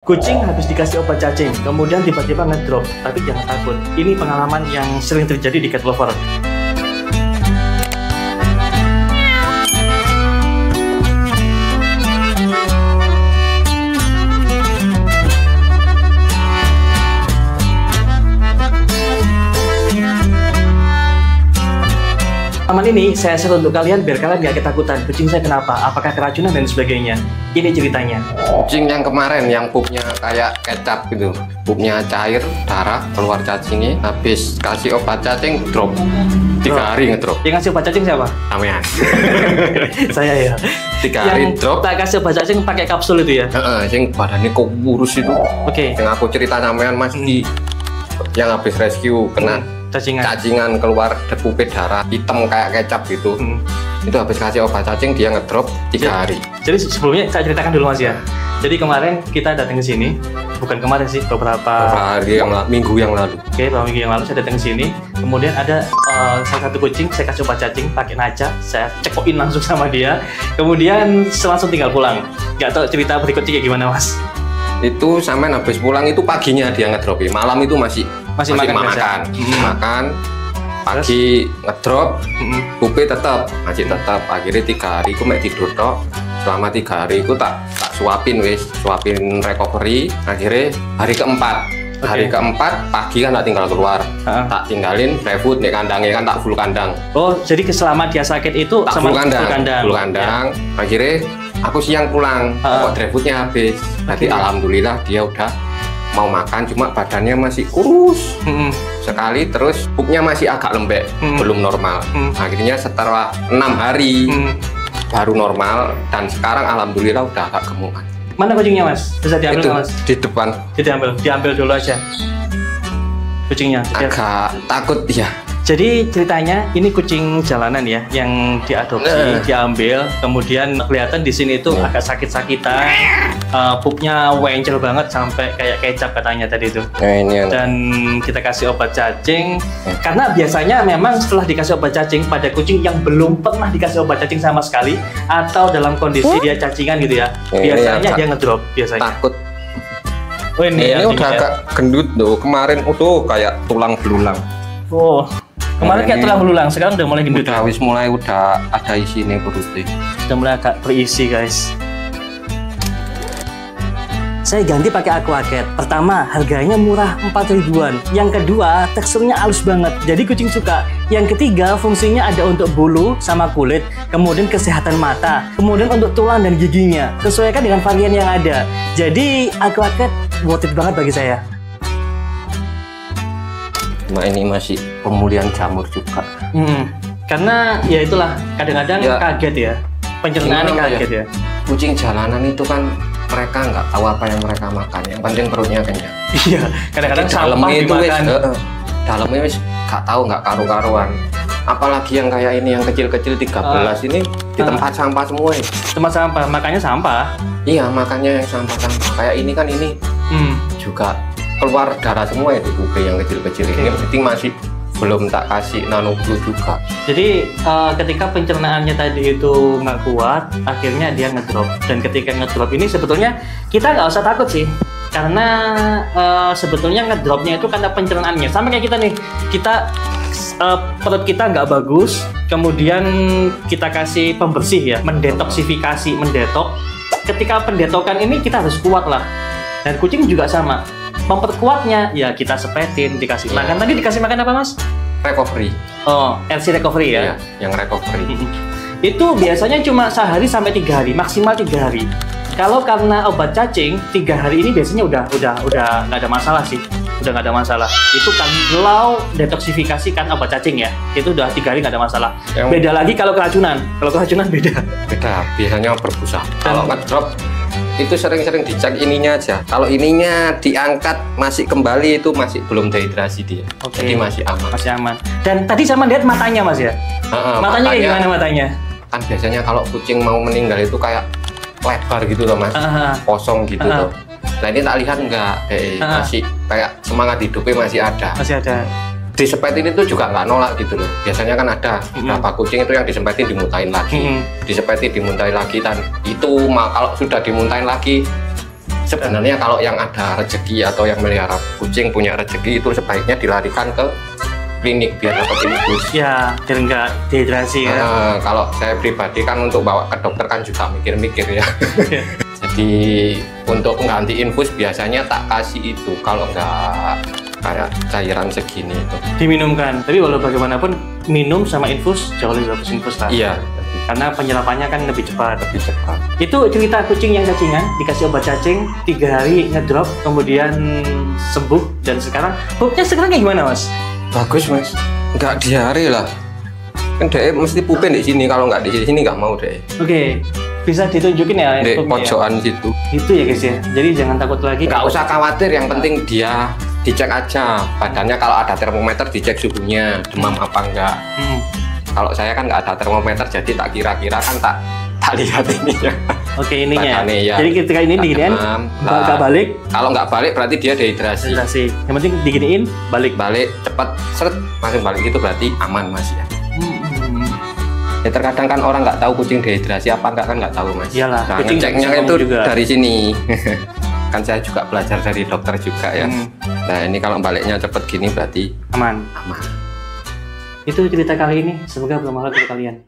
Kucing habis dikasih obat cacing, kemudian tiba-tiba ngedrop. Tapi jangan takut, ini pengalaman yang sering terjadi di cat lover. Aman ini saya share untuk kalian biar kalian gak ketakutan. Kucing saya kenapa? Apakah keracunan dan sebagainya? Ini ceritanya. Kucing yang kemarin yang pupnya kayak kecap gitu, pupnya cair, darah, keluar cacingnya. Habis kasih obat cacing, drop. 3 hari ngedrop. Yang kasih obat cacing siapa? Amean. Saya ya. 3 hari drop. Tak kasih obat cacing pakai kapsul itu ya? Yang badannya kurus itu. Oke. Yang aku cerita Amean mas yang habis rescue kena cacingan keluar depupit darah hitam kayak kecap gitu. Itu habis kasih obat cacing dia ngedrop 3 hari. Jadi sebelumnya saya ceritakan dulu mas ya. Jadi kemarin kita datang ke sini, bukan kemarin sih, beberapa hari minggu yang lalu. Oke, beberapa minggu yang lalu saya datang ke sini. Kemudian ada salah satu kucing, saya kasih obat cacing pakai naca, saya cekokin langsung sama dia. Kemudian langsung tinggal pulang. Gak tahu cerita berikutnya kayak gimana mas? Itu sampai habis pulang itu paginya dia ngedrop, malam itu masih makan. Pagi ngedrop, pupe masih tetap. Akhirnya 3 hari aku mek tidur tok. Selama 3 hari aku tak suapin recovery. Akhirnya hari keempat. Hari keempat pagi kan tak tinggal keluar, tak tinggalin barefoot nih kandangnya kan tak full kandang. Oh jadi selama dia sakit itu tak sama full kandang. Ya. Akhirnya aku siang pulang, kok barefootnya habis. Jadi alhamdulillah dia udah mau makan, cuma badannya masih kurus sekali, terus pupnya masih agak lembek, belum normal. Akhirnya setelah 6 hari baru normal, dan sekarang alhamdulillah udah agak gemukan. Mana kucingnya mas? Bisa diambil itu, mas? Di depan. Diambil dulu aja kucingnya. Agak takut ya. Jadi ceritanya ini kucing jalanan ya, yang diadopsi, diambil, kemudian kelihatan di sini itu agak sakit-sakitan, pupnya wencel banget sampai kayak kecap katanya tadi itu. Dan kita kasih obat cacing, karena biasanya memang setelah dikasih obat cacing pada kucing yang belum pernah dikasih obat cacing sama sekali, atau dalam kondisi dia cacingan gitu ya, biasanya dia ngedrop biasanya. Takut. Oh, ini udah agak gendut tuh, kemarin tuh kayak tulang belulang. Oh. Kemarin kayak tulang belulang, sekarang udah mulai gendut. Udah ada isi nih perutnya. Sudah mulai agak berisi guys. Saya ganti pakai Aquacat. Pertama, harganya murah 4 ribuan. Yang kedua, teksturnya halus banget. Jadi kucing suka. Yang ketiga, fungsinya ada untuk bulu sama kulit. Kemudian kesehatan mata. Kemudian untuk tulang dan giginya. Sesuaikan dengan varian yang ada. Jadi Aquacat worth it banget bagi saya. Cuma ini masih pemulihan jamur juga. Karena ya itulah, kadang-kadang kaget ya. Pencernaannya kaget ya. Kucing jalanan itu kan mereka nggak tahu apa yang mereka makan. Yang penting perutnya kenyang. Iya, kadang-kadang sampah dimakan. Dalamnya wis nggak tahu, nggak karu-karuan. Apalagi yang kayak ini yang kecil-kecil 13 ini di tempat sampah semua ya. Tempat sampah, makanya sampah. Iya, makanya sampah-sampah. Kayak ini kan ini juga keluar darah semua ya di pupe yang kecil-kecil ini. Berarti masih belum tak kasih nanoblu juga. Jadi ketika pencernaannya tadi itu nggak kuat, akhirnya dia ngedrop. Dan ketika ngedrop ini sebetulnya kita nggak usah takut sih, karena sebetulnya ngedropnya itu karena pencernaannya. Sama kayak kita nih, perut kita nggak bagus, kemudian kita kasih pembersih ya, mendetoksifikasi, mendetok. Ketika pendetokan ini kita harus kuat lah. Dan kucing juga sama. Memperkuatnya ya kita sepetin, dikasih makan. Tadi dikasih makan apa mas? Recovery. Oh, LC recovery ya? Iya, yang recovery. Itu biasanya cuma sehari sampai 3 hari, maksimal 3 hari. Kalau karena obat cacing 3 hari ini biasanya udah nggak ada masalah sih, udah nggak ada masalah. Itu kan kalau detoksifikasi kan obat cacing ya, itu udah 3 hari nggak ada masalah. Beda lagi kalau keracunan beda. Biasanya berbusa. Kalau ngedrop itu sering-sering dicek ininya aja. Kalau ininya diangkat masih kembali itu masih belum dehidrasi dia. Jadi masih aman. Dan tadi sama lihat matanya mas ya? Matanya kayak gimana matanya? Kan biasanya kalau kucing mau meninggal itu kayak lebar gitu loh mas, kosong gitu loh. Nah ini tak lihat enggak, masih kayak semangat hidupnya masih ada. Disempetin itu juga nggak nolak gitu loh. Biasanya kan ada beberapa kucing itu yang disempetin dimuntahin lagi, disempetin dimuntahin lagi, dan itu kalau sudah dimuntahin lagi Sebenarnya kalau yang ada rezeki atau yang melihara kucing punya rezeki itu sebaiknya dilarikan ke klinik biar dapat infus. Ya, biar nggak dehidrasi ya. Kalau saya pribadi kan untuk bawa ke dokter kan juga mikir-mikir ya. Jadi untuk ganti infus biasanya tak kasih itu, kalau nggak kayak cairan segini itu. Diminumkan, tapi walau bagaimanapun minum sama infus jauh lebih bagus infus lah. Iya. Karena penyerapannya kan lebih cepat. Lebih cepat. Itu cerita kucing yang cacingan dikasih obat cacing 3 hari ngedrop, kemudian sembuh dan sekarang pupnya sekarang kayak gimana mas? Bagus mas, nggak diare lah. Kan dia mesti pupin di sini, kalau nggak di sini nggak mau deh. Oke, bisa ditunjukin ya? Di pojokan ya? Situ. Itu ya guys ya. Jadi jangan takut lagi. Nggak usah khawatir, yang penting dia dicek aja badannya. Kalau ada termometer dicek suhunya, demam apa enggak. Kalau saya kan nggak ada termometer, jadi tak kira-kira kan tak lihat ininya. Oke, ininya. Badannya, ya. Jadi ketika ini diginiin, nggak balik. Kalau nggak balik berarti dia dehidrasi. Yang penting diginiin, balik cepet, seret, langsung balik, itu berarti aman mas ya. Ya terkadang kan orang nggak tahu kucing dehidrasi apa enggak, kan nggak tahu mas. Iyalah. Nah, ngeceknya itu juga dari sini. Kan saya juga belajar dari dokter juga ya. Nah ini kalau baliknya cepet gini berarti aman. Aman. Itu cerita kali ini, semoga bermanfaat untuk kalian.